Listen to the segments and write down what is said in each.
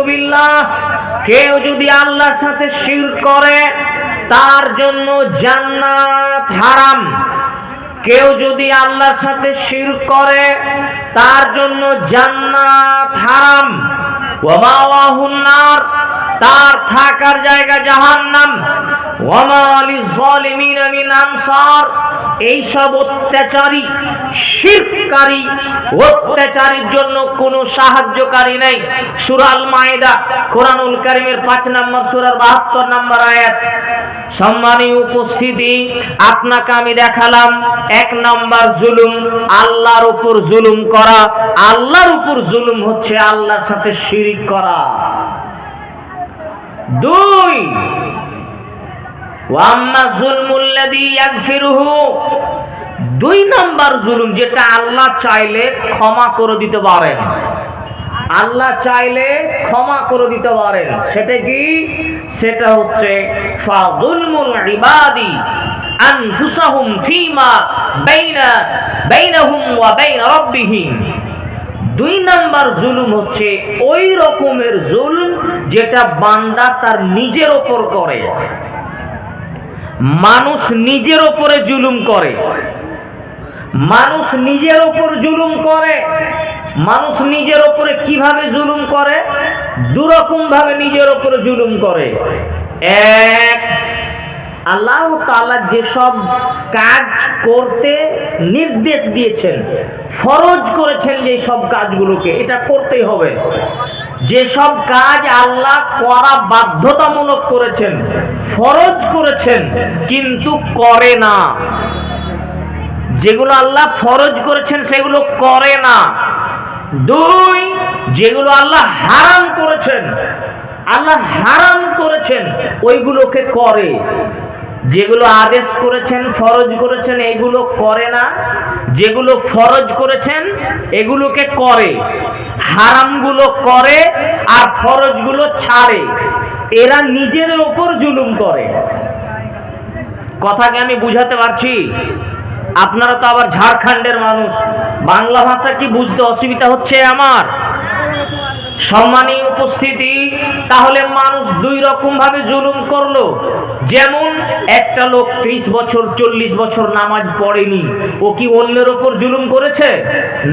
বিল্লাহ, কেউ যদি আল্লাহর সাথে শিরক করে তার জন্য জান্নাত হারাম। কেউ যদি আল্লাহর সাথে শিরক করে তার জন্য জান্নাত হারাম। ওয়া মাওয়াহুন নার, তার থাকার জায়গা জাহান্নাম। ওয়া মা লিয-যালিমিনা মিন আনসার, এইসব অত্যাচারী শিরককারী অত্যাচারীর জন্য কোনো সাহায্যকারী নেই। সূরা আল মাইদা, কোরআনুল কারীমের 5 নম্বর সূরার 72 নম্বর আয়াত। সম্মানীয় উপস্থিতি, আপনাকে আমি দেখালাম 1 নম্বর জুলুম, আল্লাহর উপর জুলুম করা। আল্লাহর উপর জুলুম হচ্ছে আল্লাহর সাথে শিরক করা। 2, ওয়াম্মা যুলমুল্লাযী ইয়াগফিরুহু, 2 নম্বর জুলুম যেটা আল্লাহ চাইলে ক্ষমা করে দিতে পারেন। আল্লাহ চাইলে ক্ষমা করে দিতে পারেন। সেটা কি? সেটা হচ্ছে ফাযুলমুল ইবাদি আনফুসাহুম ফীমা বাইনাহুম ওয়া বাইনা রাব্বিহিম। 2 নম্বর জুলুম হচ্ছে ওই রকমের জুলুম যেটা বান্দা তার নিজের ওপর করে। মানুষ নিজের ওপরে জুলুম করে। মানুষ নিজের ওপর জুলুম করে। মানুষ নিজের ওপরে কিভাবে জুলুম করে? 2 রকম ভাবে নিজের ওপরে জুলুম করে। 1, আল্লাহ তাআলা যেসব কাজ করতে নির্দেশ দিয়েছেন, ফরজ করেছেন, যে সব কাজগুলোকে এটা করতেই হবে, যেসব কাজ আল্লাহ করা বাধ্যতামূলক করেছেন, ফরজ করেছেন, কিন্তু করে না। যেগুলো আল্লাহ ফরজ করেছেন সেগুলো করে না। 2, যেগুলো আল্লাহ হারাম করেছেন, আল্লাহ হারাম করেছেন ওইগুলোকে করে। যেগুলো আদেশ করেছেন, ফরজ করেছেন, এগুলো করে না। যেগুলো ফরজ করেছেন এগুলোকে করে, হারামগুলো করে আর ফরজগুলো ছাড়ে। এরা নিজের ওপর জুলুম করে। কথাকে আমি বুঝাতে পারছি? আপনারা তো আবার ঝাড়খণ্ডের মানুষ, বাংলা ভাষা কি বুঝতে অসুবিধা হচ্ছে আমার? সম্মানীয় উপস্থিতি, তাহলে মানুষ 2 রকম ভাবে জুলুম করলো। যেমন একটা লোক 30 বছর 40 বছর নামাজ পড়েনি, ও কি অন্যের ওপর জুলুম করেছে?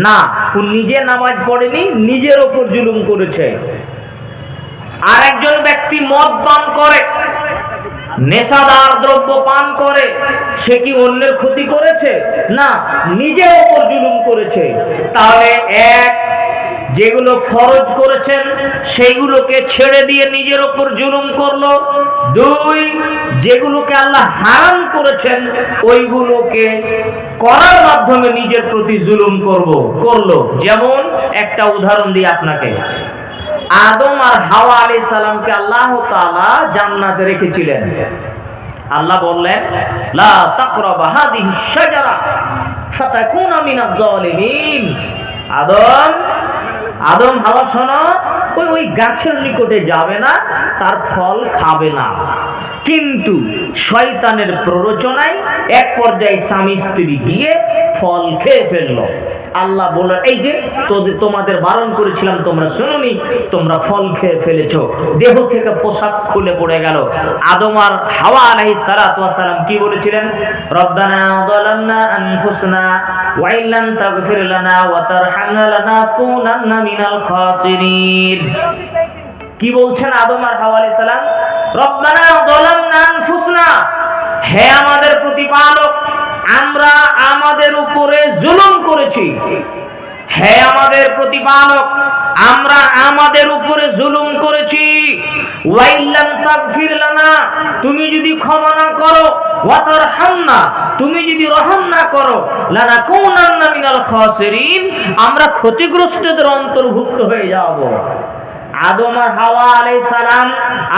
না, ও নিজে নামাজ পড়েনি, নিজের ওপর জুলুম করেছে। আর একজন ব্যক্তি মদ পান করে, নেশাদার দ্রব্য পান করে, সে কি অন্যের ক্ষতি করেছে? না, নিজের ওপর জুলুম করেছে। তাহলে 1, যেগুলো ফরজ করেছেন সেগুলোকে ছেড়ে দিয়ে নিজের ওপর জুলুম করলো। 2, যেগুলোকে আল্লাহ হারাম করেছেন ওইগুলোকে করার মাধ্যমে নিজের প্রতি জুলুম করলো। যেমন একটা উদাহরণ দিই আপনাকে। আদম আর হাওয়া আলাইহিস সালামকে আল্লাহ তাআলা জান্নাতে রেখেছিলেন। আল্লাহ বললেন, লা তাকরাবা হাদিহিশ শাজারা ফাতাকুনা মিনাজ জালিমিন। আদম হাওয়া শোনো, ওই গাছের নিকটে যাবে না, তার ফল খাবে না। কিন্তু শয়তানের প্ররোচনায় এক পর্যায়ে স্বামী স্ত্রী গিয়ে ফল খেয়ে ফেললো। আল্লাহ বললেন, এই যে তোমাদের বারণ করেছিলাম, তোমরা শুনোনি, তোমরা ফল খেয়ে ফেলেছো। দেহ থেকে পোশাক খুলে পড়ে গেল। আদম আর হাওয়া আলাইহিস সালাতু ওয়াস সালাম কি বলেছিলেন? রব্বানা যালামনা আনফুসনা ওয়া ইল্লাম তাগফির লানা ওয়া তারহামনা লানাকুনান্না মিনাল খাসিরিন। কি বলছেন আদম আর হাওয়া আলাইহিস সালাম? রব্বানা যালামনা আনফুসনা, হে আমাদের প্রতিপালক, আমরা আমাদের উপরে জুলুম করেছি। হে আমাদের প্রতিপালক, আমরা আমাদের উপরে জুলুম করেছি। ওয়া ইল্লাম তাগফির লানা, তুমি যদি ক্ষমা না করো, ওয়া তারহামনা, তুমি যদি রহম না করো, লানাকুনান্না মিনাল খাসিরিন, আমরা ক্ষতিগ্রস্তদের অন্তর্ভুক্ত হয়ে যাব। আদম আর হাওয়া আলাইহিস সালাম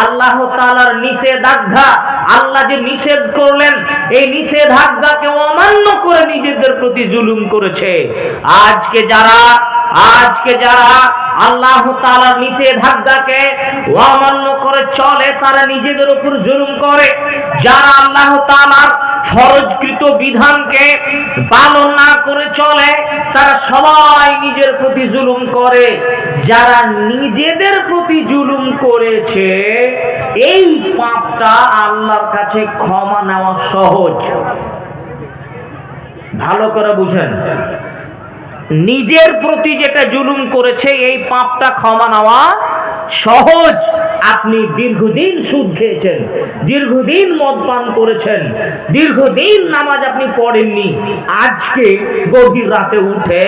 আল্লাহ তাআলার নিষেধাজ্ঞা, আল্লাহ যে নিষেধ করলেন, এই নিষেধাজ্ঞাকে অমান্য করে নিজেদের প্রতি জুলুম করেছে। আজকে যারা আজকে যারা আল্লাহ তাআলার নিষেধাজ্ঞাকে অমান্য করে চলে তারা নিজেদের উপর জুলুম করে। যারা আল্লাহ তাআলার ফরজকৃত বিধানকে পালন না করে চলে তারা সবাই নিজের প্রতি জুলুম করে। যারা নিজেদের প্রতি জুলুম করেছে এই পাপটা আল্লাহর কাছে ক্ষমা নেওয়া সহজ। ভালো করে বুঝেন, নিজের প্রতি যেটা জুলুম করেছে এই পাপটা ক্ষমা নেওয়া সহজ। আপনি দীর্ঘদিন সুদ খেয়েছেন, দীর্ঘদিন মদ পান করেছেন, দীর্ঘদিন নামাজ আপনি পড়েননি, আজকে গভীর রাতে উঠে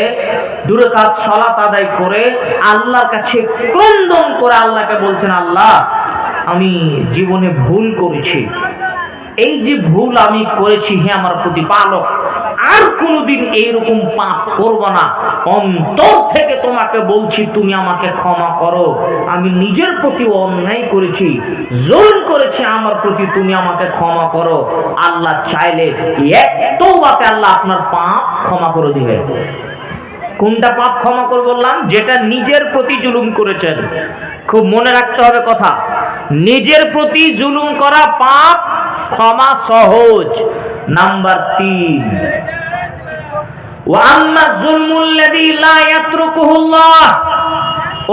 2 রাকাত সালাত আদায় করে আল্লাহর কাছে ক্রন্দন করে আল্লাহকে বলছেন, আল্লাহ আমি জীবনে ভুল করেছি, এই যে ভুল আমি করেছি হে আমার প্রতিপালক, আর কোনোদিন এইরকম পাপ করব না, অন্তর থেকে তোমাকে বলছি তুমি আমাকে ক্ষমা করো, আমি নিজের প্রতি অন্যায় করেছি, জুলুম করেছি, আমার প্রতি তুমি আমাকে ক্ষমা করো। আল্লাহ চাইলে একটাতে আল্লাহ আপনার পাপ ক্ষমা করে দিবে। কোনটা পাপ ক্ষমা করে বললাম? যেটা নিজের প্রতি জুলুম করেছেন। খুব মনে রাখতে হবে কথা, নিজের প্রতি জুলুম করা পাপ ক্ষমা সহজ। নাম্বার 3, ওয়া আম্মা যুলমুল্লাযী লা ইয়াতরুকুহুল্লাহ,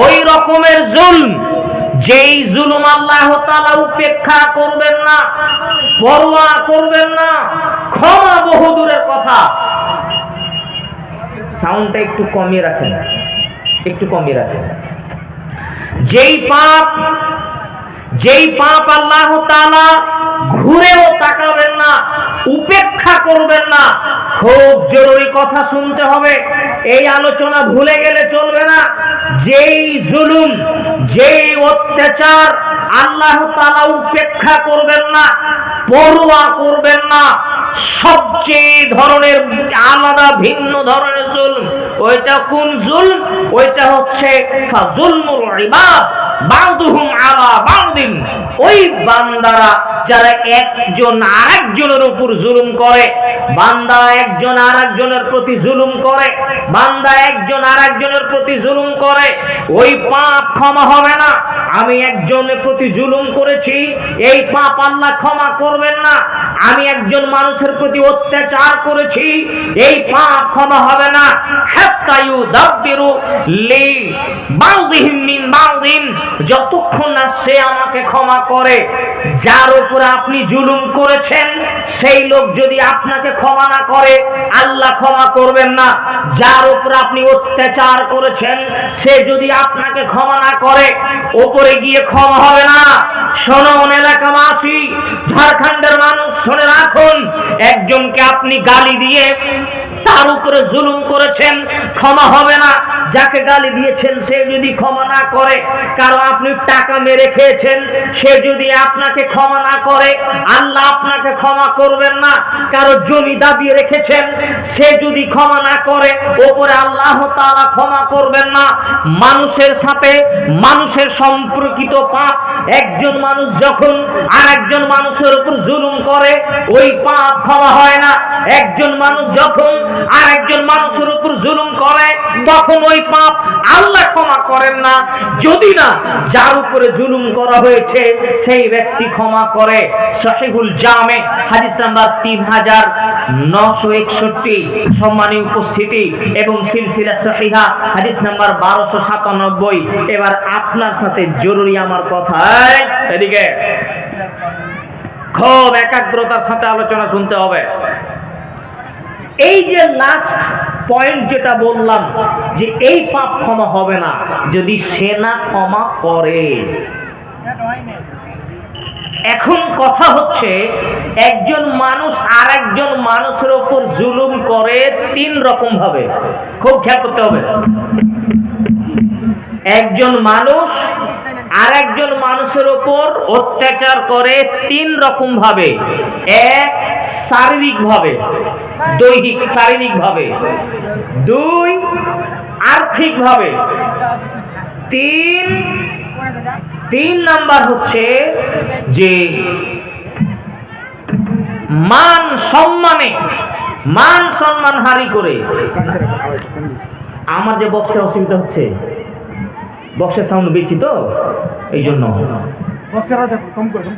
ওই রকমের জুলম যেই জুলুম আল্লাহ তাআলা উপেক্ষা করবেন না, পরোয়া করবেন না, ক্ষমা বহুদূরের কথা। সাউন্ডটা একটু কমিয়ে রাখেন, একটু কমিয়ে রাখেন। যেই পাপ আল্লাহ তাআলা ঘুরেও তাকাবেন না, উপেক্ষা করবেন না। খুব জরুরি কথা শুনতে হবে, এই আলোচনা ভুলে গেলে চলবে না। যেই জুলুম, যেই অত্যাচার আল্লাহ তাআলা উপেক্ষা করবেন না, পরোয়া করবেন না, সবচেয়ে ধরনের আলাদা ভিন্ন ধরনের জুলম। ওইটা কোন জুলম? ওইটা হচ্ছে ফাজুলমুল ইবাদ বাউদুহুম আলা বাউদিন। ওই বান্দারা যারা একজন আরেকজনের উপর জুলুম করে, বান্দা একজন আরেকজনের প্রতি জুলুম করে, বান্দা একজন আরেকজনের প্রতি জুলুম করে, ওই পাপ ক্ষমা হবে না। আমি একজনের প্রতি জুলুম করেছি, এই পাপ আল্লাহ ক্ষমা করবেন না। আমি একজন মানুষের প্রতি অত্যাচার করেছি, এই পাপ ক্ষমা হবে না। হাত্তা ইউদাব্বিরু লি বাউদিহিম মিন বাউদিন, যতক্ষণ না সে আমাকে ক্ষমা করে। যার উপর আপনি জুলুম করেছেন সেই লোক যদি আপনাকে ক্ষমা না করে আল্লাহ ক্ষমা করবেন না। যার উপর আপনি অত্যাচার করেছেন সে যদি আপনাকে ক্ষমা না করে উপরে গিয়ে ক্ষমা হবে না। শোনুন এলাকাবাসী, ঝাড়খণ্ডের মানুষ শুনে রাখুন, একজনকে আপনি গালি দিয়ে তার উপরে জুলুম করেছেন, ক্ষমা হবে না। যাকে গালি দিয়েছেন সে যদি ক্ষমা না করে, কারণ আপনি টাকা মেরে খেয়েছেন, সে যদি আপনাকে ক্ষমা না করে আল্লাহ আপনাকে ক্ষমা করবেন না। কারো জমি দাবিয়ে রেখেছেন, সে যদি ক্ষমা না করে ওপরে আল্লাহ তাআলা ক্ষমা করবেন না। মানুষের সাথে মানুষের সম্পর্কিত পাপ, একজন মানুষ যখন আরেকজন মানুষের উপর জুলুম করে ওই পাপ ক্ষমা হয় না। একজন মানুষ যখন আরেকজন মানুষের উপর জুলুম করে তখন ওই পাপ আল্লাহ ক্ষমা করেন না, যদি না যার উপরে জুলুম করা হয়েছে সেই ব্যক্তি ক্ষমা করে। সহিহুল জামে হাদিস নাম্বার 3961। সম্মানীয় উপস্থিতি এবং সিলসিলা সহিহা হাদিস নাম্বার 1297। এবার আপনার সাথে জরুরি আমার কথা, এদিকে খুব একাগ্রতার সাথে আলোচনা শুনতে হবে। এই যে লাস্ট পয়েন্ট যেটা বললাম যে এই পাপ ক্ষমা হবে না যদি সে না ক্ষমা করে। এখন কথা হচ্ছে একজন মানুষ আর একজন মানুষের উপর জুলুম করে 3 রকম ভাবে, খুব খেয়াল করতে হবে। একজন মানুষ আর একজন মানুষের উপর অত্যাচার করে 3 রকম ভাবে। এক, শারীরিক ভাবে, দৈহিক শারীরিক ভাবে। 2, আর্থিক ভাবে। 3 নাম্বার হচ্ছে যে মান সম্মান হারি করে। আমার যে বক্সের অসুবিধা হচ্ছে, বক্সের সাউন্ড বেশি তো এই জন্য। বক্সের আওয়াজ কম করে,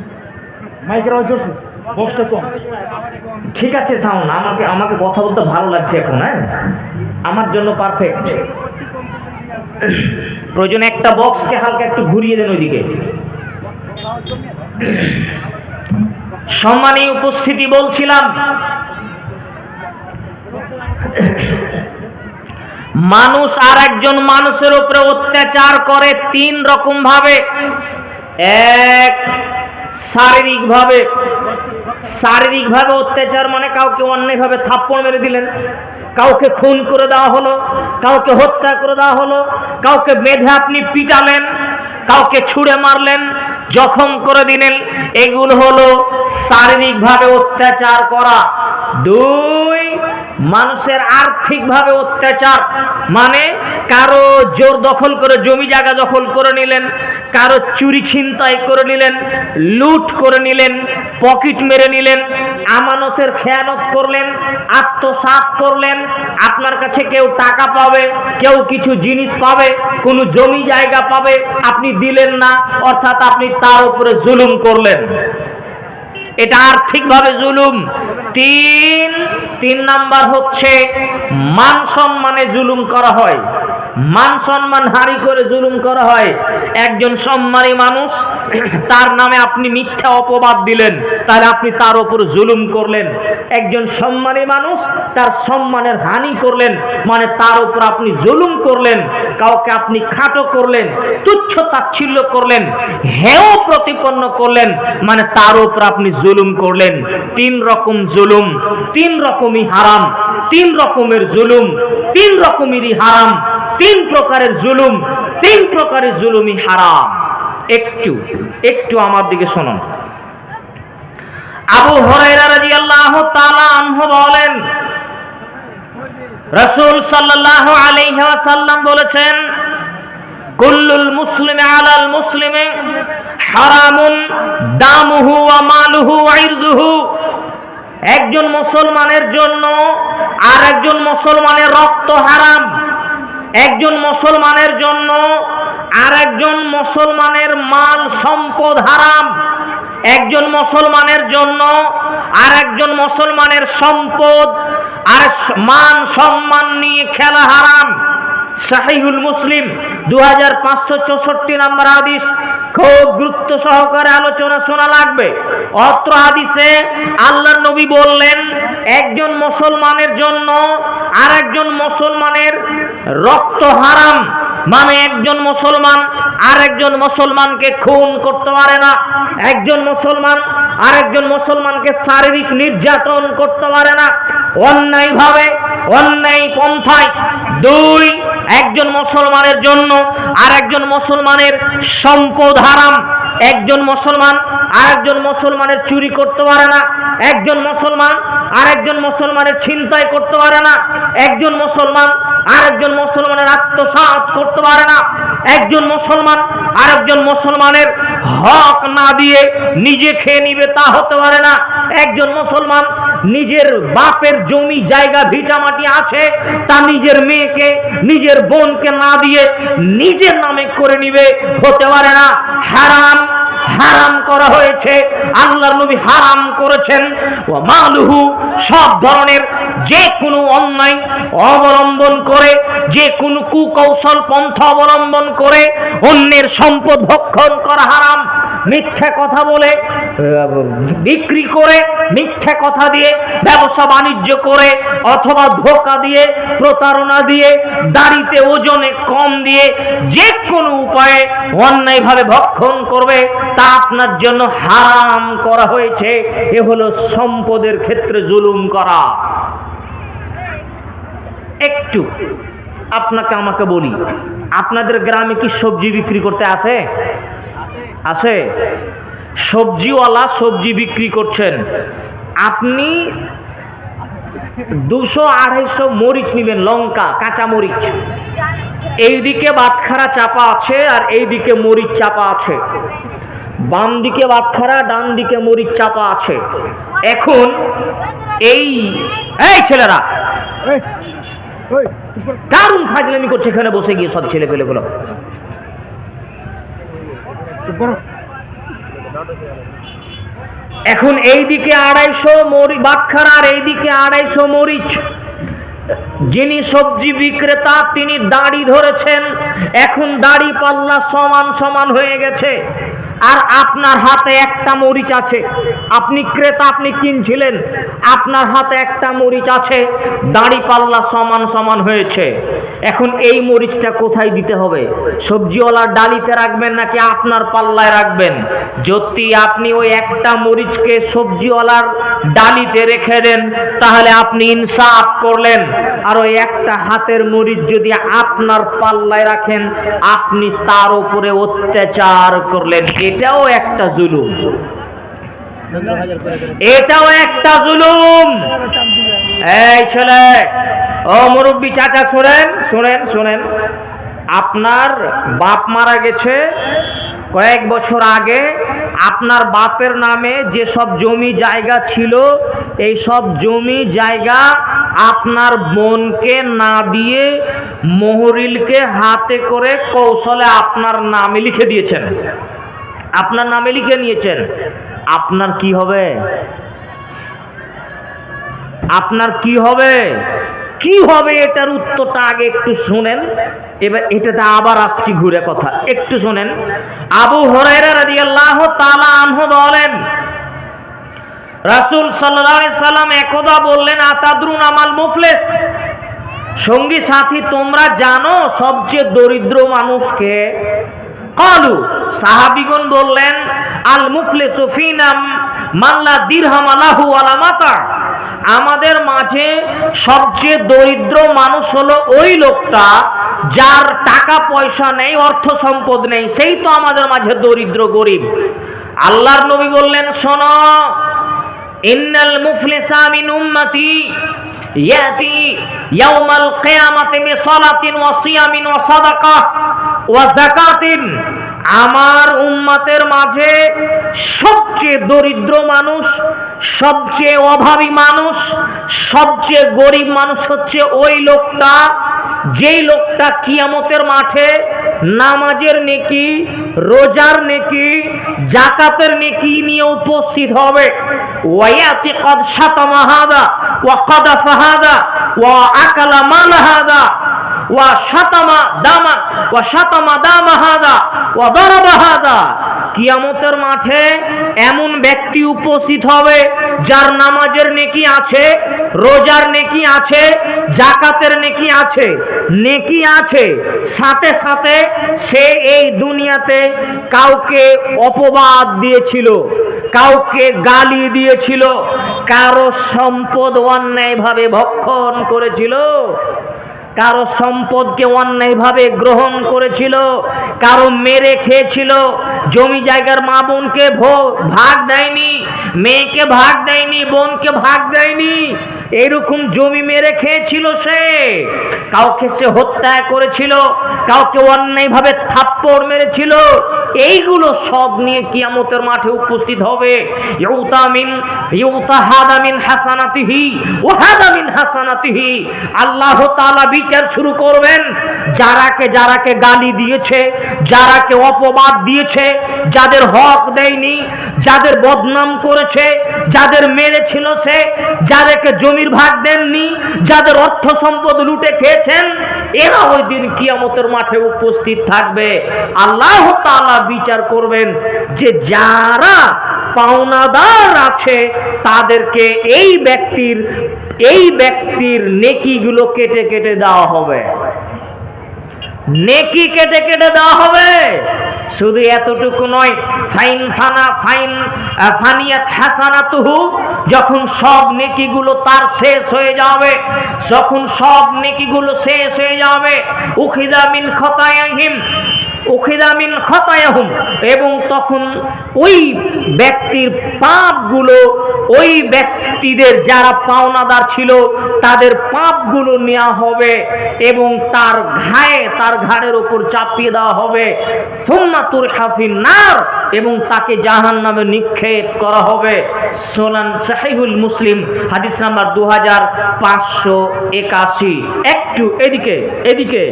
মাইকের আওয়াজ জোরছে, বক্সটা কম। ঠিক আছে সাউন্ড, আমাকে কথা বলতে ভালো লাগছে এখন। হ্যাঁ, আমার জন্য পারফেক্ট। প্রয়োজনে একটা বক্সকে হালকা একটু ঘুরিয়ে দেন ওইদিকে। সম্মানীয় উপস্থিতি, বলছিলাম মানুষ আর একজন মানুষের উপরে অত্যাচার করে তিন রকম ভাবে। এক, শারীরিকভাবে। শারীরিকভাবে অত্যাচার মানে কাউকে অন্যায়ভাবে থাপ্পড় মেরে দিলেন, কাউকে খুন করে দেওয়া হলো, কাউকে হত্যা করে দেওয়া হলো, কাউকে বেঁধে আপনি পিটালেন, কাউকে ছুঁড়ে মারলেন, জখম করে দিলেন, এগুলো হলো শারীরিকভাবে অত্যাচার করা। দুই, মানুষের আর্থিকভাবে অত্যাচার, মানে কারো জোর দখল করে জমি জায়গা দখল করে নিলেন, কারো চুরি ছিনতাই করে নিলেন, লুট করে নিলেন, পকেট মেরে নিলেন, আমানতের খেয়ানত করলেন, আত্মসাৎ করলেন। আপনার কাছে কেউ টাকা পাবে, কেউ কিছু জিনিস পাবে, কোনো জমি জায়গা পাবে, আপনি দিলেন না, অর্থাৎ আপনি তার উপরে জুলুম করলেন। এটা আর্থিকভাবে জুলুম। তিন নাম্বার হচ্ছে মান সম্মানে জুলুম করা হয়। মান সম্মান হারি করে জুলুম করা হয়। একজন সম্মানী মানুষ, তার নামে আপনি মিথ্যা অপবাদ দিলেন, তাহলে আপনি তার উপর জুলুম করলেন। একজন সম্মানী মানুষ, তার সম্মানের হানি করলেন, মানে তার উপর আপনি জুলুম করলেন। কাউকে আপনি খাটো করলেন, তুচ্ছ তাচ্ছিল্য করলেন, হেয় প্রতিপন্ন করলেন, মানে তার উপর আপনি জুলুম করলেন। তিন রকম জুলুম, তিন রকমই হারাম। তিন রকমের জুলুম, তিন রকমেরই হারাম। তিন প্রকারের জুলুম, তিন প্রকারের জুলুমই হারাম। একটু আমার দিকে শুনুন। আবু হুরায়রা রাদিয়াল্লাহু তাআলা আনহু বলেন, রাসূল সাল্লাল্লাহু আলাইহি ওয়াসাল্লাম বলেছেন, কুল্লুল মুসলিমি আলাল মুসলিমি হারামুন দামুহু ওয়া মালুহু ওয়া ইরদুহু। একজন মুসলমানের জন্য আর একজন মুসলমানের রক্ত হারাম। একজন মুসলমানের জন্য আর একজন মুসলমানের মাল সম্পদ হারাম। একজন মুসলমানের জন্য আর একজন মুসলমানের সম্পদ আর মান সম্মান নিয়ে খেলা হারাম। সহিহুল মুসলিম 2564 নম্বর হাদিস। খুব গুরুত্ব সহকারে আলোচনা শোনা লাগবে। অত্র হাদিসে আল্লাহর নবী বললেন, একজন মুসলমানের জন্য আর একজন মুসলমানের রক্ত হারাম, মানে একজন মুসলমান আর একজন মুসলমানকে খুন করতে পারে না। একজন মুসলমান আর একজন মুসলমানকে শারীরিক নির্যাতন করতে পারে না অন্যায়ভাবে, অন্যায় পন্থায়। দুই, একজন মুসলমানের জন্য আর একজন মুসলমানের সম্পদ হারাম। একজন মুসলমান আর একজন মুসলমানের চুরি করতে পারে না। একজন মুসলমান আর একজন মুসলমানের ছিনতাই করতে পারে না। একজন মুসলমান আর একজন মুসলমানের আত্মসাৎ করতে পারে না। একজন মুসলমান আর একজন মুসলমানের হক না দিয়ে নিজে খেয়ে নিবে, তা হতে পারে না। একজন মুসলমান নিজের বাপের জমি জায়গা ভিটামাটি আছে, তা নিজের মেয়েকে নিজের বোনকে না দিয়ে নিজের নামে করে নিবে, হতে পারে না। হারাম, হারাম করা হয়েছে। আল্লাহর নবী হারাম করেছেন। ওয়া মালুহু, সব ধরনের যে কোনো অন্যায় অবলম্বন করে, যে কোনো কুকৌশল পন্থা অবলম্বন করে অন্যের সম্পদ ভক্ষণ করা হারাম। মিথ্যা কথা বলে বিক্রি করে, মিথ্যা কথা দিয়ে ব্যবসা বাণিজ্য করে, অথবা ধোঁকা দিয়ে, প্রতারণা দিয়ে, দাড়িতে ওজনে কম দিয়ে, যে কোনো উপায়ে অন্যায়ভাবে ভক্ষণ করবে, তা আপনার জন্য হারাম করা হয়েছে। এ হলো সম্পদের ক্ষেত্রে জুলুম করা। একটু আপনাকে আমাকে বলি, আপনাদের গ্রামে কি সবজি বিক্রি করতে আসে? আসে? সবজিওয়ালা সবজি বিক্রি করছেন, আপনি 200-250 মরিচ নিবেন, লঙ্কা, কাঁচা মরিচ। এইদিকে বাটখারা চাপা আছে আর এইদিকে মরিচ চাপা আছে। বাম দিকে বাটখারা, ডান দিকে মরিচ চাপা আছে। এখন এই ছেলেরা ওই চুপ কর। দারুণ ফাজলামি করছে এখানে বসে গিয়ে সব ছেলে পেলেগুলো। চুপ করো। এখন এইদিকে 250 মরিচ বাটখারা আর এইদিকে 250 মরিচ। যিনি সবজি বিক্রেতা তিনি দাড়ি ধরেছেন, এখন দাড়ি পাল্লা সমান সমান হয়ে গেছে, আর আপনার হাতে একটা মরিচ আছে। আপনি ক্রেতা, আপনি কিনছিলেন, আপনার হাতে একটা মরিচ আছে, দাড়ি পাল্লা সমান সমান হয়েছে। এখন এই মরিচটা কোথায় দিতে হবে? সবজিওয়ালার ডালিতে রাখবেন নাকি আপনার পাল্লায় রাখবেন? যদি আপনি ওই একটা মরিচকে সবজিওয়ালার ডালিতে রেখে দেন তাহলে আপনি ইনসাফ করলেন, আর ওই একটা হাতের মরিচ যদি আপনার পাল্লায় রাখেন আপনি তার উপরে অত্যাচার করলেন। এটাও একটা জুলুম, এটাও একটা জুলুম। এই ছেলে, ও মুরব্বী চাচা, শুনেন শুনেন শুনেন, আপনার বাপ মারা গেছে কয়েক বছর আগে। আপনার বাপের নামে যে সব জমি জায়গা ছিল, এই সব জমি জায়গা আপনার বোনকে না দিয়ে মোহরিলকে হাতে করে কৌশলে আপনার নামে লিখে দিয়েছেন, আপনার নামে লিখে নিয়েছেন। আপনার কি হবে? আপনার কি হবে? কি হবে এটার উত্তরটা আগে একটু শুনেন, এবার এটাতে আবার আসছি ঘুরে কথা, একটু শুনেন। আবু হুরায়রা রাদিয়াল্লাহু তাআলা আনহু বলেন, রাসূল সাল্লাল্লাহু আলাইহি সাল্লাম একদা বললেন, আতাদরুন আমাল মুফলিস, সঙ্গী সাথী তোমরা জানো সবচেয়ে দরিদ্র মানুষকে? ক্বালু, সাহাবীগণ বললেন, আল মুফলিসু ফিনা মান লা দিরহাম লাহু ওয়ালা মাতা, আমাদের মাঝে সবচেয়ে দরিদ্র মানুষ হলো ওই লোকটা যার টাকা পয়সা নেই, অর্থ সম্পদ নেই, সেই তো আমাদের মাঝে দরিদ্র গরিব। আল্লাহর নবী বললেন, শোনো, ইন্নাল মুফলিসা মিন উম্মতি ইয়াতি ইয়াউমাল কিয়ামাতি বিসালাতিন ওয়া সিয়ামিন ওয়া সাদাকাহ ওয়া যাকাতিন, আমার উম্মতের মাঝে সবচেয়ে দরিদ্র মানুষ, সবচেয়ে অভাবী মানুষ, সবচেয়ে গরিব মানুষ হচ্ছে ওই লোকটা যেই লোকটা কিয়ামতের মাঠে নামাজের নেকি, রোজার নেকি, যাকাতের নেকি নিয়ে উপস্থিত হবে। ওয়ায়াতি কদ শাতামা হাদা ওয়া কাদাফা হাদা ওয়া আকালা মাল হাদা ওয়া শাতামা দামা হাদা ওয়া দারাবা হাদা। কিয়ামতের মাঠে এমন ব্যক্তি উপস্থিত হবে যার নামাজের নেকি আছে, রোজার নেকি আছে, যাকাতের নেকি আছে, সাথে সাথে সে এই দুনিয়াতে কাউকে অপবাদ দিয়েছিল, কাউকে গালি দিয়েছিল, কারো সম্পদ অন্যায়ভাবে ভক্ষণ করেছিল, কারো সম্পদকে অন্যায়ভাবে গ্রহণ করেছিল, কারো মেরে খেয়েছিল, জমি জায়গার মা বোনকে ভাগ দেয়নি, মেয়েকে ভাগ দেয়নি, বোনকে ভাগ দেয়নি, এরকম জমি মেরে খেয়েছিল সে, কাউকে সে হত্যা করেছিল, কাউকে অন্যায়ভাবে থাপ্পড় মেরেছিল। এইগুলো সব নিয়ে কিয়ামতের মাঠে উপস্থিত হবে। ইউতা হাদা মিন হাসানাতিহি ওয়া হাদা মিন হাসানাতিহি, আল্লাহ তাআলা বিচার শুরু করবেন। যারাকে গালি দিয়েছে, যারাকে অপবাদ দিয়েছে, যাদের হক দেয়নি, যাদের বদনাম করেছে, যাদের মেরেছিল সে, যাদেরকে জমির ভাগ দেননি, যাদের অর্থ সম্পদ লুটে খেয়েছেন, এরা ওই দিন কিয়ামতের মাঠে উপস্থিত থাকবে। আল্লাহ তাআলা বিচার করবেন যে যারা পাওনাদার আছে তাদেরকে এই ব্যক্তির নেকিগুলো কেটে কেটে দেওয়া হবে, নেকি কেটে কেটে দেওয়া হবে। শুধু এতটুকু নয়, ফানিয়াত হাসানাতুহু, যখন সব নেকিগুলো তার শেষ হয়ে যাবে, যখন সব নেকিগুলো শেষ হয়ে যাবে, উখিযা মিন খতায়াহুম, এবং তখন ওই ব্যক্তির পাপগুলো, ওই ব্যক্তিদের যারা পাওনাদার ছিল তাদের পাপগুলো নেওয়া হবে এবং তার ঘাড়ের উপর চাপিয়ে দেওয়া হবে। সুম্মা তুরহা ফিন নার, এবং তাকে জাহান্নামে নিক্ষেপ করা হবে। সুনান সহিহুল মুসলিম হাদিস নাম্বার 2581। একটু একটু এদিকে এদিকে,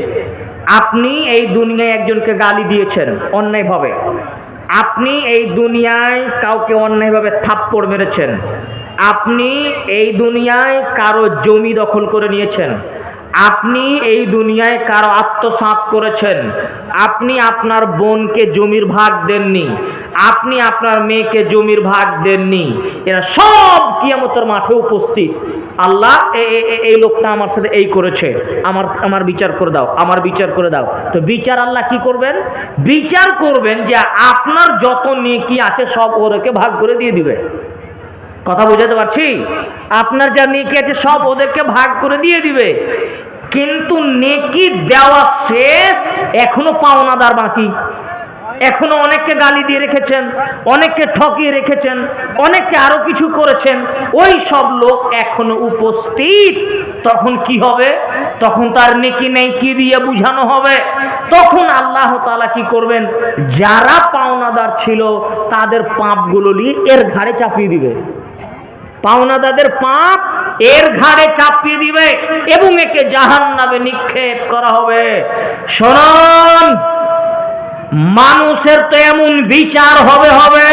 আপনি এই দুনিয়ায় একজনকে গালি দিয়েছেন অন্যায়ভাবে, আপনি এই দুনিয়ায় কাউকে অন্যায়ভাবে থাপ্পড় মেরেছেন, আপনি এই দুনিয়ায় কারো জমি দখল করে নিয়েছেন, আপনি এই দুনিয়ায় কারো আত্মসাৎ করেছেন, আপনি আপনার বোনকে জমির ভাগ দেননি, আপনি আপনার মেয়েকে জমির ভাগ দেননি, এরা সব কিয়ামতের মাঠে উপস্থিত। আল্লাহ এই লোকটা আমার সাথে এই করেছে, আমার বিচার করে দাও, আমার বিচার করে দাও। তো বিচার আল্লাহ কি করবেন? বিচার করবেন যে আপনার যত নেকি আছে সব ওদেরকে ভাগ করে দিয়ে দিবে। কথা বুঝাতে পারছি? আপনার যা নেকি আছে সব ওদেরকে ভাগ করে দিয়ে দিবে। কিন্তু নেকি দেওয়া শেষ, এখনো পাওনাদার বাকি, এখনো অনেককে গালি দিয়ে রেখেছেন, অনেককে ঠকিয়ে রেখেছেন, অনেককে আরো কিছু করেছেন, ওই সব লোক এখনো উপস্থিত। তখন কি হবে? তখন তার নেকি নেই কি দিয়ে বুঝানো হবে? তখন আল্লাহ তাআলা কি করবেন? যারা পাওনাদার ছিল তাদের পাপগুলো নিয়ে এর ঘাড়ে চাপিয়ে দিবে, পাওনাদারদের পাপ এর ঘাড়ে চাপিয়ে দিবে এবং একে জাহান্নামে নিক্ষেপ করা হবে। শুনুন, মানুষের তো এমন বিচার হবে,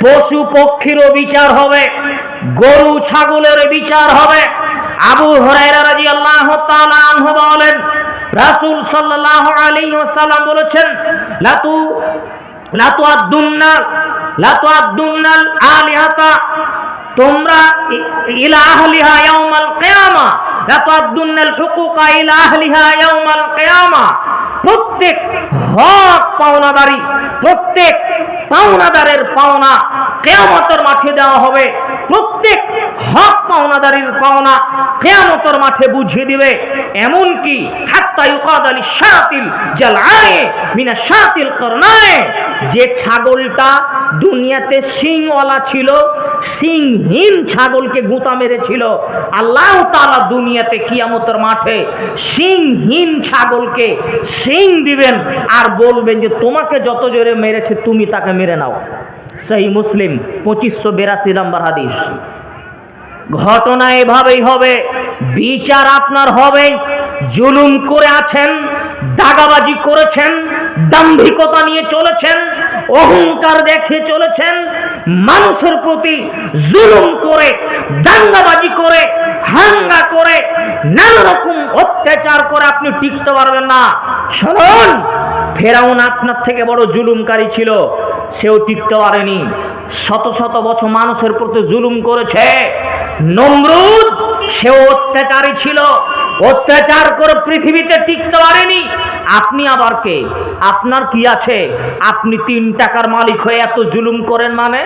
পশু পক্ষীরও বিচার হবে, গরু ছাগলের বিচার হবে। আবু হুরায়রা রাদিয়াল্লাহু তাআলা আনহু বলেন, রাসূল সাল্লাল্লাহু আলাইহি ওয়াসাল্লাম বলেছেন, লা তুআদ্দুন্নাল আলিহাতা, তোমরা ইলা আহলিহা ইয়াউমাল কিয়ামা, লা তুআদ্দুন্নাল হুকুকা ইলা আহলিহা ইয়াউমাল কিয়ামা। প্রত্যেক হক পাওনাদারি, প্রত্যেক পাওনাদারের পাওনা কিয়ামতের মাঠে দেওয়া হবে। প্রত্যেক হক পাওনাদারির পাওনা কিয়ামতের মাঠে বুঝিয়ে দিবে। এমনকি হাত্তা ইউকাদালি শাতিল জালআয়ে মিনা শাতিল করনায়ে, যে ছাগলটা দুনিয়াতে শিংওয়ালা ছিল, শিংহীন ছাগলকে গুঁতা মেরেছিল, আল্লাহ তাআলা দুনিয়াতে কিয়ামতের মাঠে শিংহীন ছাগলকে শিং দিবেন আর বলবেন যে তোমাকে যত জোরে মেরেছে তুমি তাকে মেরে নাও। সহিহ মুসলিম 2582 নম্বর হাদিস। ঘটনা এভাবেই হবে, বিচার আপনার হবে। জুলুম করে আছেন, দাগাবাজি করেছেন, দাম্ভিকতা নিয়ে চলেছেন, অহংকার দেখে চলেছেন, মানুষের প্রতি জুলুম করে, দাঙ্গাবাজি করে, হাঙ্গা করে, নানা রকম অত্যাচার করে আপনি টিকতে পারবেন না। শুনুন, ফেরাউন আপনার থেকে বড় জুলুমকারী ছিল, সেও টিকতে পারেনি, শত শত বছর মানুষের প্রতি জুলুম করেছে। নমরুদ, সেও অত্যাচারী ছিল, অত্যাচার করে পৃথিবীতে টিকতে পারেনি। আপনি আবার কে? আপনার কি আছে? আপনি 3 টাকার মালিক হয়ে এত জুলুম করেন, মানে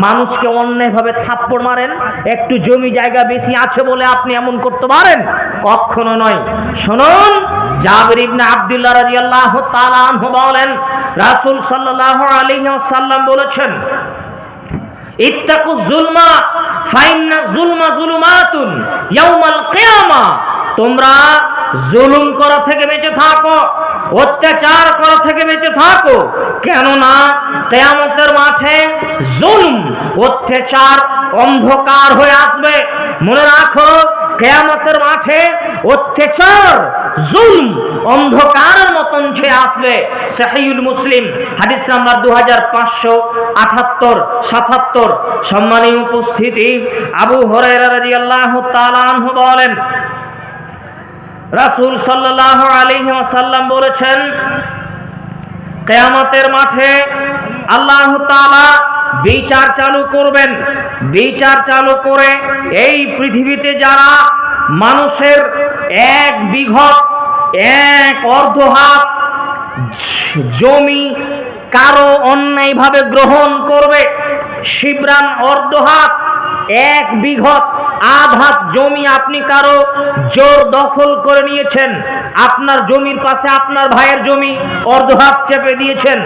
মানুষকে অন্যায়ভাবে থাপ্পড় মারেন, একটু জমি জায়গা বেশি আছে বলে আপনি এমন করতে পারেন? কখনো নয়। শুনুন, জাবির ইবনে আব্দুল্লাহ রাদিয়াল্লাহু তাআলা আনহু বলেন, রাসূল সাল্লাল্লাহু আলাইহি ওয়াসাল্লাম বলেছেন, ইত্তাকু যুলমা ফাইন্না যুলমা যুলুমাতুন ইয়াউমাল কিয়ামা, তোমরা জুলুম করা থেকে বেঁচে থাকো, অত্যাচার করা থেকে বেঁচে থাকো, কেননা কিয়ামতের মাঠে জুলুম, অত্যাচার অন্ধকার হয়ে আসবে। মনে রাখো, কিয়ামতের মাঠে অত্যাচার, জুলুম অন্ধকারের মতন ছেয়ে আসবে। সহিহুল মুসলিম হাদিস নাম্বার 2578-77। সম্মানিত উপস্থিতি, আবু হুরায়রা রাদিয়াল্লাহু তাআলা আনহু বলেন, রাসূল সাল্লাল্লাহু আলাইহি ওয়াসাল্লাম বলেছেন, কিয়ামতের মাঠে আল্লাহ তাআলা বিচার চালু করবেন। বিচার চালু করে এই পৃথিবীতে যারা মানুষের 1 বিঘত 1 অর্ধ হাত জমি কারো অন্যায়ভাবে গ্রহণ করবে, শিবরান অর্ধ হাত 1 বিঘত আধ হাত জমি আপনি কারো জোর দখল করে নিয়েছেন, আপনার জমির পাশে আপনার ভাইয়ের জমি অর্ধ হাত চেপে দিয়েছেন।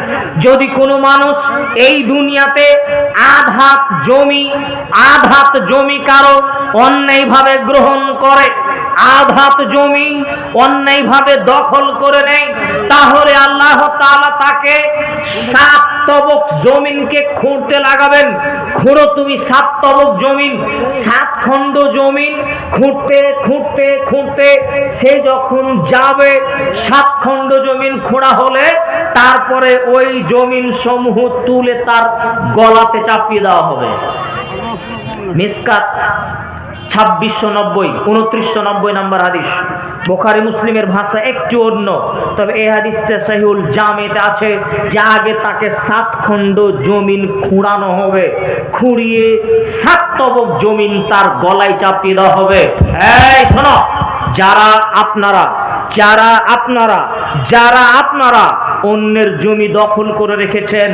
যদি কোনো মানুষ এই দুনিয়াতে আধ হাত জমি কারো অন্যায়ভাবে গ্রহণ করে, আধাত জমি অন্যায়ভাবে দখল করে নেয়, তাহলে আল্লাহ তাআলা তাকে 7 তবক জমিনকে খুঁড়তে লাগাবেন। খুঁড়ো তুমি 7 তবক জমিন, 7 খণ্ড জমিন খুঁড়তে খুঁড়তে খুঁড়তে সে যখন যাবে 7 খণ্ড জমিন খোঁড়া হলে তারপরে ওই জমিন সমূহ তুলে তার গলাতে চাপিয়ে দেওয়া হবে। মিসকাত 2690 2990 নম্বর হাদিস, বুখারী মুসলিমের ভাষা একটু অন্য, তবে এই হাদিসটা সহিহুল জামিতে আছে যে আগে তাকে 7 খণ্ড জমিন খুঁড়ানো হবে, খুঁড়িয়ে 7 তবক জমিন তার গলায় চাপিয়ে দেওয়া হবে। এই শোনো, যারা আপনারা অন্যের জমি দখল করে রেখেছেন,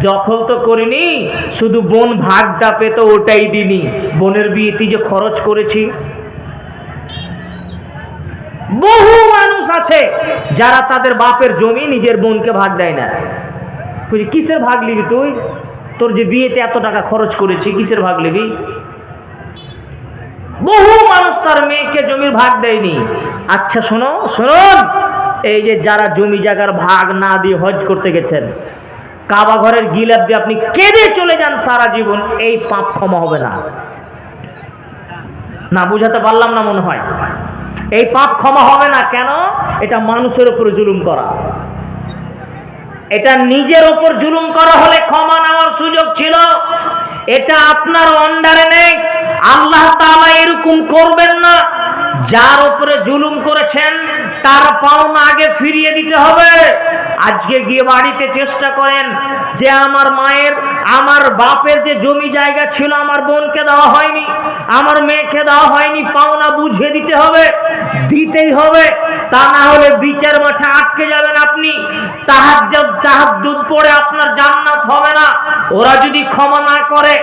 দখল তো করিনি, শুধু বোন ভাগটা পেত ওটাই দিনি, বোনের বিয়েতে যে খরচ করেছি। বহু মানুষ আছে যারা তাদের বাপের জমি নিজের বোনকে ভাগ দেয় না। কিসের ভাগ নিবি তুই? তোর যে বিয়েতে এত টাকা খরচ করেছি, কিসের ভাগ নিবি? বহু মানুষ তার মেয়েকে জমির ভাগ দেয়নি। আচ্ছা শুনুন, এই যে যারা জমি জায়গার ভাগ না দিয়ে হজ করতে গেছেন, কাবা ঘরের গিলাপ দিয়ে আপনি কেঁদে চলে যান সারা জীবন, এই পাপ ক্ষমা হবে না। না বুঝাতে পারলাম না মনে হয়। এই পাপ ক্ষমা হবে না। কেন? এটা মানুষের উপর জুলুম করা। এটা নিজের উপর জুলুম করা হলে ক্ষমা নেওয়ার সুযোগ ছিল। এটা আপনার অন্ডারে নেই। আল্লাহ তাআলা এরকম করবেন না। যার উপরে জুলুম করেছেন তার পাওনা আগে ফিরিয়ে দিতে হবে। আজকে গিয়ে বাড়িতে চেষ্টা করেন যে আমার মায়ের, আমার বাপের যে জমি জায়গা ছিল আমার বোনকে দেওয়া হয়নি, আমার মেয়েকে দেওয়া হয়নি, পাওনা বুঝিয়ে দিতে হবে, দিতেই হবে। তা না হলে বিচার মাঠে আটকে যাবেন আপনি। তাহাজ্জুদ পড়ে আপনার জান্নাত হবে না। ওরা যদি ক্ষমা না করে,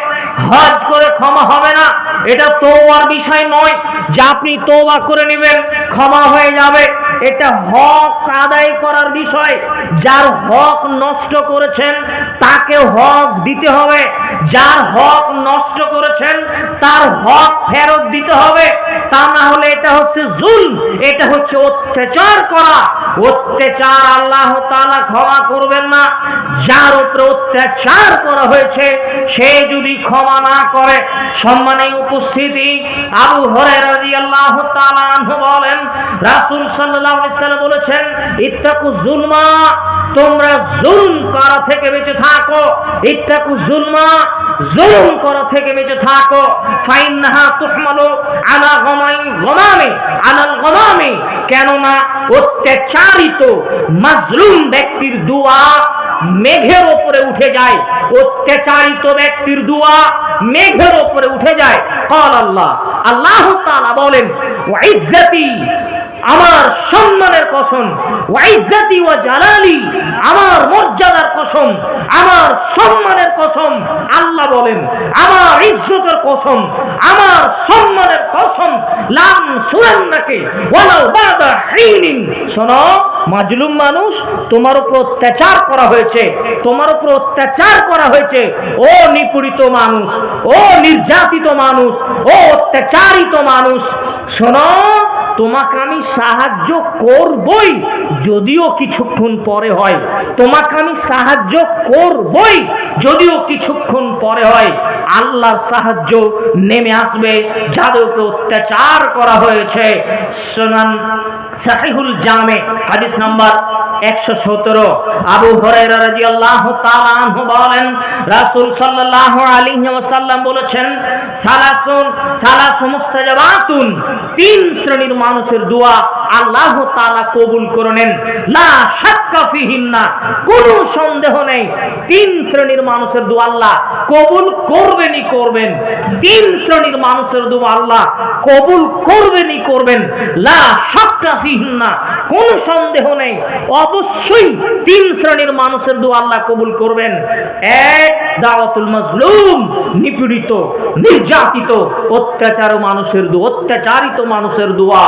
হজ করে ক্ষমা হবে না। এটা তওবার বিষয় নয় যে আপনি তওবা করে নেবেন ক্ষমা হয়ে যাবে। এটা হক আদায় করার বিষয়। যার হক নষ্ট করেছেন তাকে হক দিতে হবে। যার হক নষ্ট করেছেন তার হক ফেরত দিতে হবে। তা না হলে এটা হচ্ছে জুলম, এটা হচ্ছে অত্যাচার করা। অত্যাচার আল্লাহ তাআলা ক্ষমা করবেন না। যার উপরে অত্যাচার করা হয়েছে সে যদি ক্ষমা না করে, সম্মানীয় উপস্থিতি, আবু হুরায়রা রাদিয়াল্লাহু তাআলা আনহু বলেন, রাসূল সাল্লাল্লাহু আলাইহি ওয়াসাল্লাম বলেছেন, ইত্তাকু যুলমা, তোমরা জুলম করা থেকে বেঁচে থাকো। ইত্তাকু যুলমা, জুলম করা থেকে বেঁচে থাকো। ফাইন্নাহা তুহমালু আলা আলাল গমামি, কেননা অত্যাচারিত মাজলুম ব্যক্তির দোয়া মেঘের উপরে উঠে যায়। অত্যাচারিত ব্যক্তির দোয়া মেঘের উপরে উঠে যায়। ক্বাল আল্লাহ তাআলা বলেন, ওয়া ইজ্জতি, আমার সম্মানের কসম, ওয়া ইজ্জতি ওয়া জালালি, আমার মর্যাদার কসম, আমার সম্মানের কসম। আল্লাহ বলেন, আমার ইজ্জতের কসম, আমার সম্মানের কসম, লাম সুরান্নাকে ওয়ালাউ বাদা হিনিন। শোনো, মাজলুম মানুষ, তোমার উপর অত্যাচার করা হয়েছে, তোমার উপর অত্যাচার করা হয়েছে। ও নিপীড়িত মানুষ, ও নির্যাতিত মানুষ, ও অত্যাচারিত মানুষ, শোনো, তোমাকে আমি সাহায্য করবই, যদিও কিছুক্ষণ পরে হয়। তোমাকে আমি সাহায্য করবই, যদিও কিছুক্ষণ পরে হয়। আল্লাহর সাহায্য নেমে আসবে যাদেরকে অত্যাচার করা হয়েছে। সুনান সহিহুল জামে হাদিস নাম্বার 117, আবু হুরায়রা রাদিয়াল্লাহু তাআলা আনহু বলেন, রাসূল সাল্লাল্লাহু আলাইহি ওয়াসাল্লাম বলেছেন, সালাসুন মুস্তাজাবাতুন, 3 শ্রেণীর মানুষের দোয়া আল্লাহ তাআলা কবুল করে নেন। লা শাক্কা ফিহিন্না, কোনো সন্দেহ নেই 3 শ্রেণীর মানুষের দোয়া আল্লাহ কবুল করবেনই করবেন। 3 শ্রেণীর মানুষের দোয়া আল্লাহ কবুল করবেনই করবেন। লা শাক্কা ফিহিন্না, কোনো সন্দেহ নেই, অবশ্যই 3 শ্রেণীর মানুষের দোয়া আল্লাহ কবুল করবেন। 1, দাওয়াতুল মাজলুম, নিপীড়িত, নির্যাতিত, অত্যাচারিত মানুষের দোয়া।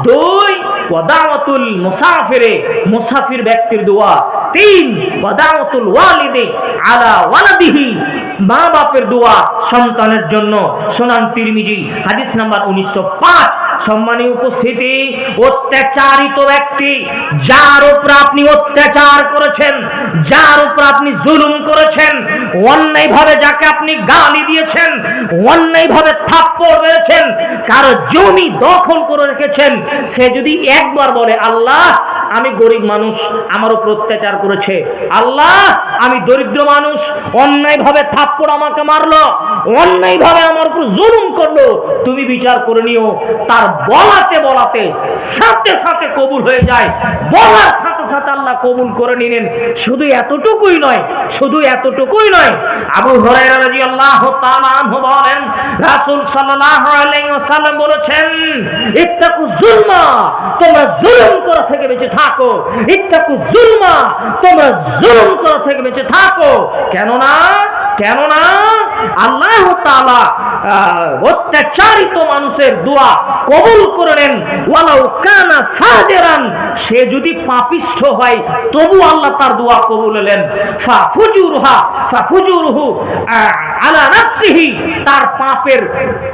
2, ওয়াদাওয়াতুল মুসাফিরে, মুসাফির ব্যক্তির দোয়া। 3, ওয়াদাওয়াতুল ওয়ালিদি আলা ওয়ালাদিহি, মা বাপের দোয়া সন্তানের জন্য। সুনান তিরমিজি হাদিস নাম্বার 1905। সম্মানীয় উপস্থিতি, অত্যাচারিত ব্যক্তি, যার উপর আপনি অত্যাচার করেছেন, যার উপর আপনি জুলুম করেছেন, অন্যায়ভাবে যাকে আপনি গালি দিয়েছেন, অন্যায়ভাবে থাপ্পড় মেরেছেন, কারো জমি দখল করে রেখেছেন, সে যদি একবার বলে আল্লাহ আমি গরিব মানুষ, আমার উপর অত্যাচার করেছে, আল্লাহ আমি দরিদ্র মানুষ, অন্যায়ভাবে থাপ্পড় আমাকে মারলো, অন্যায়ভাবে আমার উপর জুলুম করলো, তুমি বিচার করে নিও, তার বলাতে বলাতে সাথে সাথে কবুল হয়ে যায়, বলার সাথে সাথে আল্লাহ কবুল করে নিলেন। শুধু এতটুকুই নয়, শুধু এতটুকুই নয়, আবু হুরায়রা রাদিয়াল্লাহু তাআলা আনহু বলেন রাসূল সাল্লাল্লাহু আলাইহি ওয়াসাল্লাম বলেছেন ইত্তাকু যুলমা, তোমরা জুলুম করা থেকে বেঁচে থাকো, ইত্তাকু যুলমা, তোমরা জুলুম করা থেকে বেঁচে থাকো। কেননা আল্লাহ তাআলা অত্যাচারিত মানুষের দোয়া কবুল করে নেন, ওয়ালাউ কানা ফাজিরান, সে যদি পাপিষ্ঠ হয় তবু আল্লাহ তার দোয়া কবুল নেন। ফাফুজুরুহু আলা নাফসিহি, তার পাপের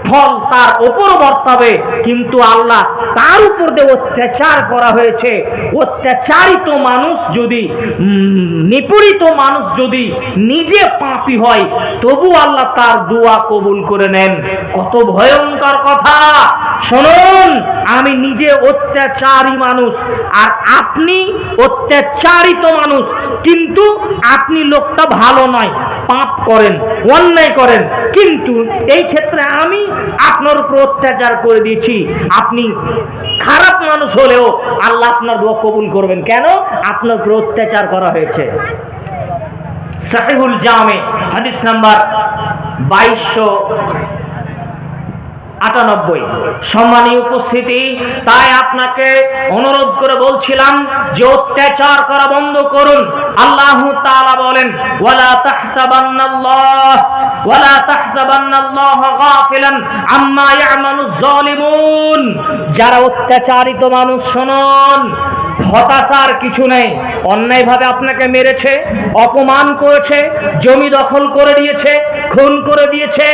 ফল তার উপর বর্তাবে, কিন্তু আল্লাহ তার উপর দিয়ে অত্যাচার করা হয়েছে, অত্যাচারিত মানুষ যদি, নিপীড়িত মানুষ যদি নিজে পাপী হয় তবু আল্লাহ তার দোয়া কবুল করে নেন। কত ভয়ঙ্কর কথা! শুনুন, আমি নিজে অত্যাচারী মানুষ আর আপনি অত্যাচারিত মানুষ, কিন্তু আপনি লোকটা ভালো নয়, পাপ করেন, অন্যায় করেন, কিন্তু এই ক্ষেত্রে আমি আপনার উপর অত্যাচার করে দিয়েছি, আপনি খারাপ মানুষ হলেও আল্লাহ আপনার দোয়া কবুল করবেন। কেন? আপনার উপর অত্যাচার করা হয়েছে। সাহিহুল জামে হাদিস নাম্বার 2298। সম্মানীয় উপস্থিতি, তাই আপনাকে অনুরোধ করে বলছিলাম যে অত্যাচার করা বন্ধ করুন। আল্লাহ তাআলা বলেন ওয়ালা তাহসাবান্নাল্লাহ গাফিলান আম্মা ইয়ামালুজ জালিমুন, যারা অত্যাচারিত মানুষ, শুনুন, হতাশার কিছু নেই। অন্যায়ভাবে আপনাকে মেরেছে, অপমান করেছে, জমি দখল করে দিয়েছে, খুন করে দিয়েছে,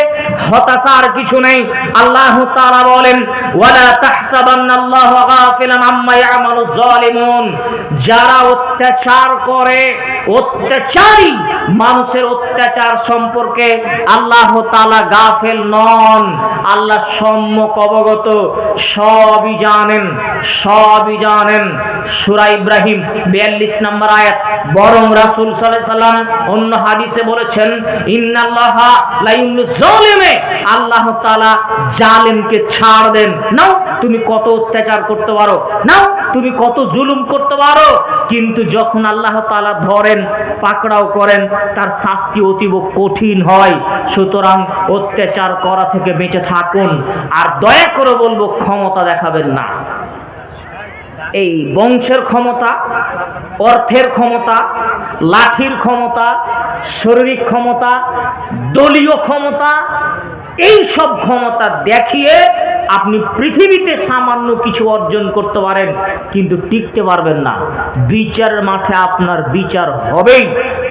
হতাশার কিছু নেই। আল্লাহ তাআলা বলেন ওয়ালা তাহসাবান্নাল্লাহা গাফিলান আম্মা ইয়ামালুজ জালিমুন, যারা অত্যাচার করে, অত্যাচারী মানুষের অত্যাচার সম্পর্কে আল্লাহ তাআলা গাফেল নন, আল্লাহ সম্যক অবগত, সবই জানেন, সবই জানেন। সূরা ইব্রাহিম 42 নম্বর আয়াত। বরং রাসূল সাল্লাল্লাহু আলাইহি সাল্লাম অন্য হাদিসে বলেছেন ইন্নাল্লাহা লা ইউমলিজ জালিমে, আল্লাহ তাআলা জালেমকে ছাড় দেন। নাও তুমি কত অত্যাচার করতে পারো, নাও তুমি কত জুলুম করতে পারো, কিন্তু যখন আল্লাহ তাআলা ধরেন, পাকড়াও করেন, তার শাস্তি অতীব কঠিন হয়। সুতরাং অত্যাচার করা থেকে বেঁচে থাকুন, আর দয়া করে বলবো ক্ষমতা দেখাবেন না। এই বংশের ক্ষমতা, অর্থের ক্ষমতা, লাঠির ক্ষমতা, শারীরিক ক্ষমতা, দলীয় ক্ষমতা, এই সব ক্ষমতা দেখিয়ে আপনি পৃথিবীতে সামান্য কিছু অর্জন করতে পারেন, কিন্তু টিকতে পারবেন না। বিচারের মাঠে আপনার বিচার হবেই,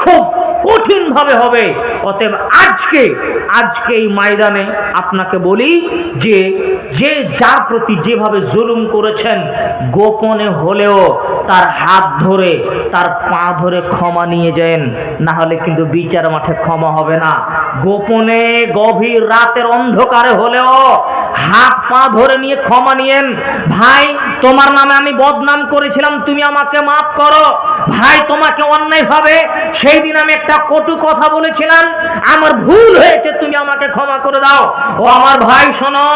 খুব কঠিনভাবে হবে। অতএব আজকে এই ময়দানে আপনাকে বলি যে যার প্রতি যেভাবে জুলুম করেছেন, গোপনে হলেও তার হাত ধরে, তার পা ধরে ক্ষমা নিয়ে যান, না হলে কিন্তু বিচার মাঠে ক্ষমা হবে না। গোপনে গভীর রাতের অন্ধকারে হলেও হাত পা ধরে নিয়ে ক্ষমা নিয়েন। ভাই, তোমার নামে আমি বদনাম করেছিলাম, তুমি আমাকে মাফ করো। ভাই, তোমাকে অন্যায়ভাবে সেই দিন আমি একটা কটু কথা বলেছিলাম, আমার ভুল হয়েছে, তুমি আমাকে ক্ষমা করে দাও। ও আমার ভাই, শোনো,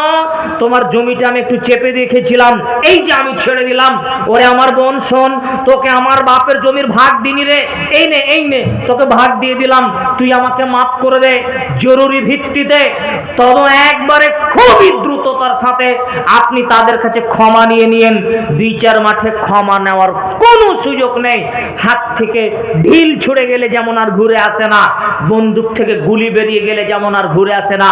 তোমার জমিটা আমি একটু চেপে দেখেছিলাম, এই যে আমি ছেড়ে দিলাম। ওরে আমার বোন, শোন, তোকে আমার বাপের জমির ভাগ দিনি রে, এই নে তোকে ভাগ দিয়ে দিলাম, তুই আমাকে মাফ করে দে। জরুরি ভিত্তিতে তবে একবারে খুবই দ্রুততার সাথে আপনি তাদের কাছে ক্ষমা নিয়ে নিয়েন। বিচার মাঠে ক্ষমা নেওয়ার কোনো সুযোগ নেই। হাত থেকে ঢিল ছুড়ে গেলে যেমন আর ঘুরে আসে না, বন্দুক থেকে গুলি বেরিয়ে গেলে যেমন আর ঘুরে আসে না,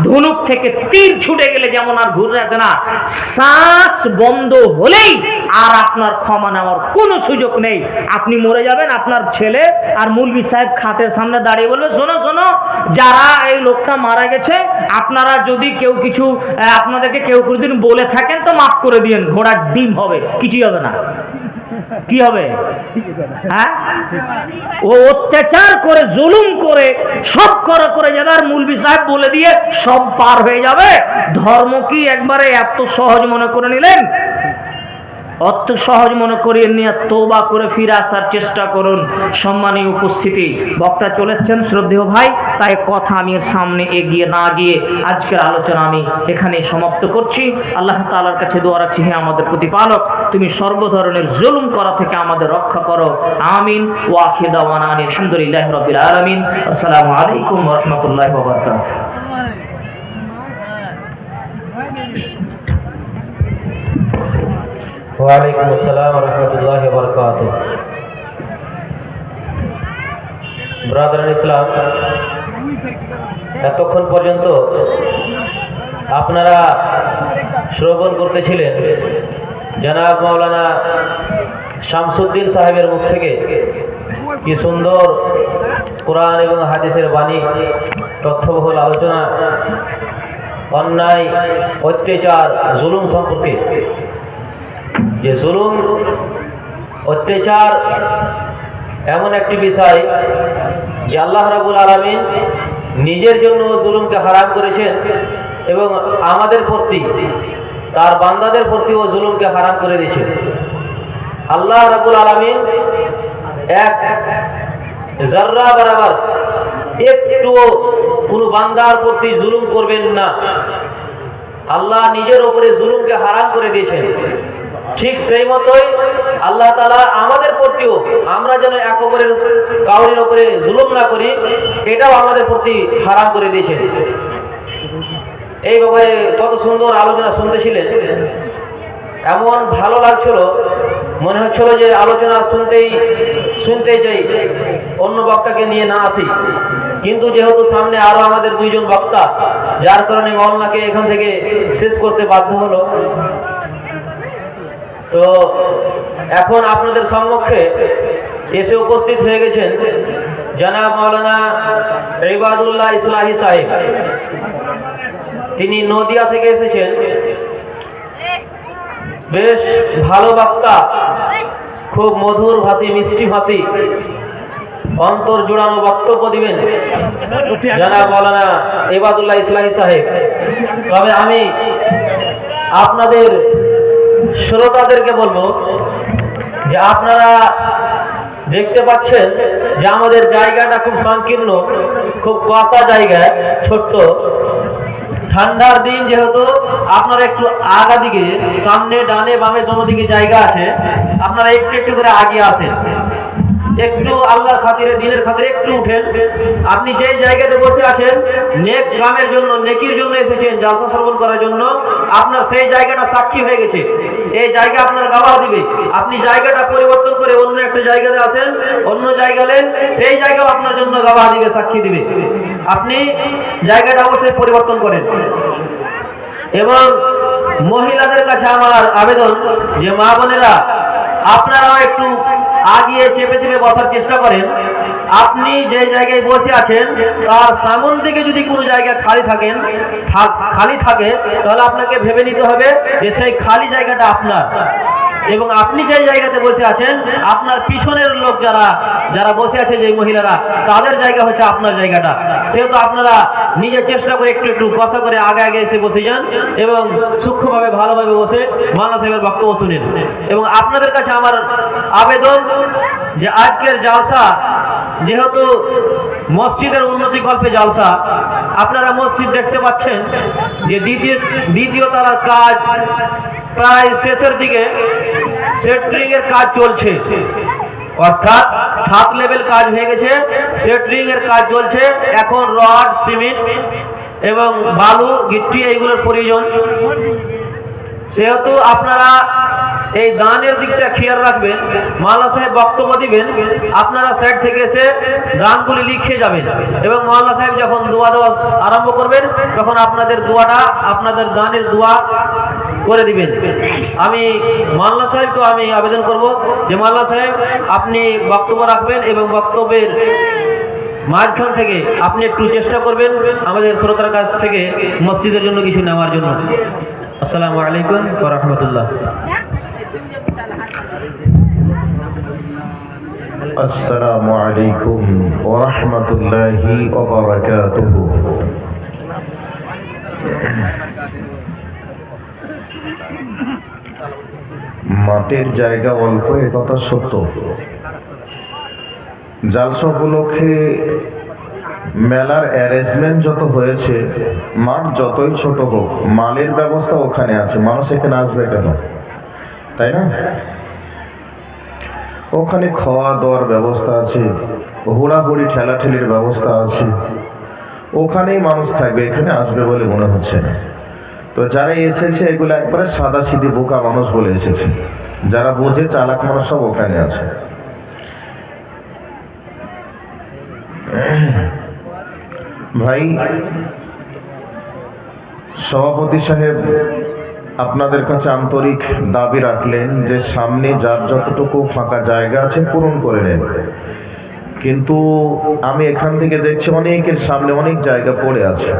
ধনুক থেকে তীর ছুটে গেলে যেমন আর ঘুরে আসে না, শ্বাস বন্ধ হলেই আর আপনার ক্ষমা নেওয়ার কোনো সুযোগ নেই। আপনি মরে যাবেন, আপনার ছেলে আর মুলবি সাহেব খাটের সামনে দাঁড়িয়ে বলবে, শোনো শোনো, যারা এই লোকটা মারা গেছে, আপনারা যদি কেউ কিছু আপনাদেরকে কেউ কোনোদিন বলে থাকেন তো মাফ করে দিয়েন, ঘোড়ার ডিম হবে, কিছুই হবে না। কি হবে? হ্যাঁ, ও অত্যাচার করে জুলুম করে সব করে যাবে, আর মুলবি সাহেব বলে দিয়ে সব পার হয়ে যাবে। ধর্ম কি একবারে এত সহজ মনে করে নিলেন? অত সহজ মনে করিয়ে নিয়ে তওবা করে ফিরে আসার চেষ্টা করুন। সম্মানীয় উপস্থিতি, বক্তা চলেছেন শ্রদ্ধেয় ভাই, তাই কথা আমি এর সামনে এগিয়ে না গিয়ে আজকের আলোচনা আমি এখানে সমাপ্ত করছি। আল্লাহ তাআলার কাছে দোয়া রাখছি, হে আমাদের প্রতিপালক, তুমি সর্ব ধরনের জুলুম করা থেকে আমাদের রক্ষা করো, আমিন। ওয়া আখিরু দাওয়ানা আলহামদুলিল্লাহি রাব্বিল আলামিন। আসসালামু আলাইকুম ওয়া রাহমাতুল্লাহি ওয়া বারাকাতুহু। ওয়ালাইকুম আসসালাম ওয়া রাহমাতুল্লাহি ওয়া বারাকাতুহু। ব্রাদার ইসলাম, এতক্ষণ পর্যন্ত আপনারা শ্রবণ করতেছিলেন জনাব মাওলানা শামসুদ্দিন সাহেবের মুখ থেকে কি সুন্দর কোরআন এবং হাদিসের বাণী, তথ্যবহুল আলোচনা, অন্যায়, অত্যাচার, জুলুম সম্পর্কে। যে জুলুম, অত্যাচার এমন একটি বিষয় যে আল্লাহ রাব্বুল আলামিন নিজের জন্য জুলুমকে হারাম করেছেন এবং আমাদের প্রতি, তার বান্দাদের প্রতিও জুলুমকে হারাম করে দিয়েছেন। আল্লাহ রাব্বুল আলামিন এক যাররা বরাবর একটুও কোনো বান্দার প্রতি জুলুম করবেন না। আল্লাহ নিজের উপরে জুলুমকে হারাম করে দিয়েছেন। ঠিক সেই মতোই আল্লাহ তাআলা আমাদের প্রতিও, আমরা যেন এক অপরের কাউরির উপরে জুলুম না করি, এটাও আমাদের প্রতি হারাম করে দিয়েছেন। এই ব্যাপারে কত সুন্দর আলোচনা শুনতেছিলেন, এমন ভালো লাগছিল, মনে হচ্ছিল যে আলোচনা শুনতেই যাই, অন্য বক্তাকে নিয়ে না আসি। কিন্তু যেহেতু সামনে আরো আমাদের দুইজন বক্তা, যার কারণে মাওলানাকে এখান থেকে শেষ করতে বাধ্য হলো। তো এখন আপনাদের সম্মুখে এসে উপস্থিত হয়ে গেছেন জনাব মাওলানা ইবাদুল্লাহ ইসলাহি সাহেব। তিনি নদিয়া থেকে এসেছেন। বেশ ভালো বক্তা, খুব মধুর ভাষী, মিষ্টি ভাষী, অন্তর জোড়ানো বক্তব্য দিবেন জনাব মাওলানা ইবাদুল্লাহ ইসলাহি সাহেব। তবে আমি আপনাদের শ্রোতাদেরকে বলবো যে আপনারা দেখতে পাচ্ছেন যে আমাদের জায়গাটা খুব সংকীর্ণ, খুব কুয়াশা জায়গা, ছোট্ট, ঠান্ডার দিন যেহেতু আপনারা একটু আগা দিকে, সামনে ডানে বামে দোনো দিকে জায়গা আছে, আপনারা একটু একটু করে আগে আসেন, একটু আল্লাহর খাতিরে, দিনের খাতিরে একটু উঠেন। আপনি যে জায়গাতে বসে আছেন, নেক কামের জন্য, নেকির জন্য এসেছেন, জালসা শ্রবণ করার জন্য, আপনার সেই জায়গাটা সাক্ষী হয়ে গেছে, এই জায়গা আপনার গাওয়া দিবে। আপনি জায়গাটা পরিবর্তন করে অন্য একটা জায়গাতে আসেন, অন্য জায়গা নেন, সেই জায়গাও আপনার জন্য গাওয়া দিবে, সাক্ষী দিবে। আপনি জায়গাটা অবশ্যই পরিবর্তন করেন। এবং মহিলাদের কাছে আমার আবেদন যে মা বোনেরা, আপনারাও একটু আগিয়ে চেপে চেপে বসার চেষ্টা করেন। আপনি যে জায়গায় বসে আছেন তার সামন থেকে যদি কোনো জায়গা খালি থাকে, তাহলে আপনাকে ভেবে নিতে হবে যে সেই খালি জায়গাটা আপনার, এবং আপনি যে জায়গাতে বসে আছেন, আপনার পিছনের লোক যারা বসে আছে, যে মহিলারা, তাদের জায়গা হচ্ছে আপনার জায়গাটা। সেহেতু আপনারা নিজের চেষ্টা করে একটু একটু কষ্ট করে আগে আগে এসে বসে যান এবং সূক্ষ্মভাবে ভালোভাবে বসে মাওলানা সাহেবের বক্তব্য শুনেন। এবং আপনাদের কাছে আমার আবেদন যে আজকের জালসা যেহেতু মসজিদের উন্নতি কল্পে জালসা, আপনারা মসজিদ দেখতে পাচ্ছেন যে দ্বিতীয় তলার কাজ প্রায় শেষের দিকে, সেন্ট্রিং এর কাজ চলছে, অর্থাৎ 7 লেভেল কাজ হয়ে গেছে, সেন্ট্রিং এর কাজ চলছে। এখন রড, সিমেন্ট এবং বালু, গিট্টি এইগুলোর প্রয়োজন। সেহেতু আপনারা এই গানের দিকটা খেয়াল রাখবেন। মাওলানা সাহেব বক্তব্য দিবেন, আপনারা সাইড থেকে এসে গানগুলি লিখে যাবেন এবং মাওলানা সাহেব যখন দোয়া দেওয়া আরম্ভ করবেন তখন আপনাদের দোয়াটা আপনাদের গানের দোয়া করে দিবেন। আমি মাওলানা সাহেবকে আমি আবেদন করব যে মাওলানা সাহেব আপনি বক্তব্য রাখবেন এবং বক্তব্যের মাঝখান থেকে আপনি একটু চেষ্টা করবেন আমাদের শ্রোতার কাছ থেকে মসজিদের জন্য কিছু নেওয়ার জন্য। আসসালামু আলাইকুম ওয়া রাহমাতুল্লাহ। আসসালামু আলাইকুম ওয়া রাহমাতুল্লাহি ওয়া বারাকাতুহু। মাটির জায়গা অল্প, এ কথা সত্য। জালসা উপলক্ষে মেলার অ্যারেঞ্জমেন্ট যত হয়েছে, মাঠ যতই ছোট হোক, মালের ব্যবস্থা ওখানে আছে। মানুষ এখানে আসবে কেন, তাই না? ওখানে খাওয়া দাওয়ার ব্যবস্থা আছে, হুড়াহুড়ি ঠেলাঠেলির ব্যবস্থা আছে, ওখানেই মানুষ থাকবে, এখানে আসবে বলে মনে হচ্ছে না। তো যারা এসেছে এগুলো একবারে সাদা সিধি বোকা মানুষ বলে এসেছে, যারা বোঝে চালাক মানুষ সব ওখানে আছে। ভাই সভাপতি সাহেব আপনাদের কাছে আন্তরিক দাবি রাখলেন যে সামনে যার যতটুকু ফাঁকা জায়গা আছে পূরণ করে নেন, কিন্তু আমি এখান থেকে দেখছি অনেকের সামনে অনেক জায়গা পড়ে আছে।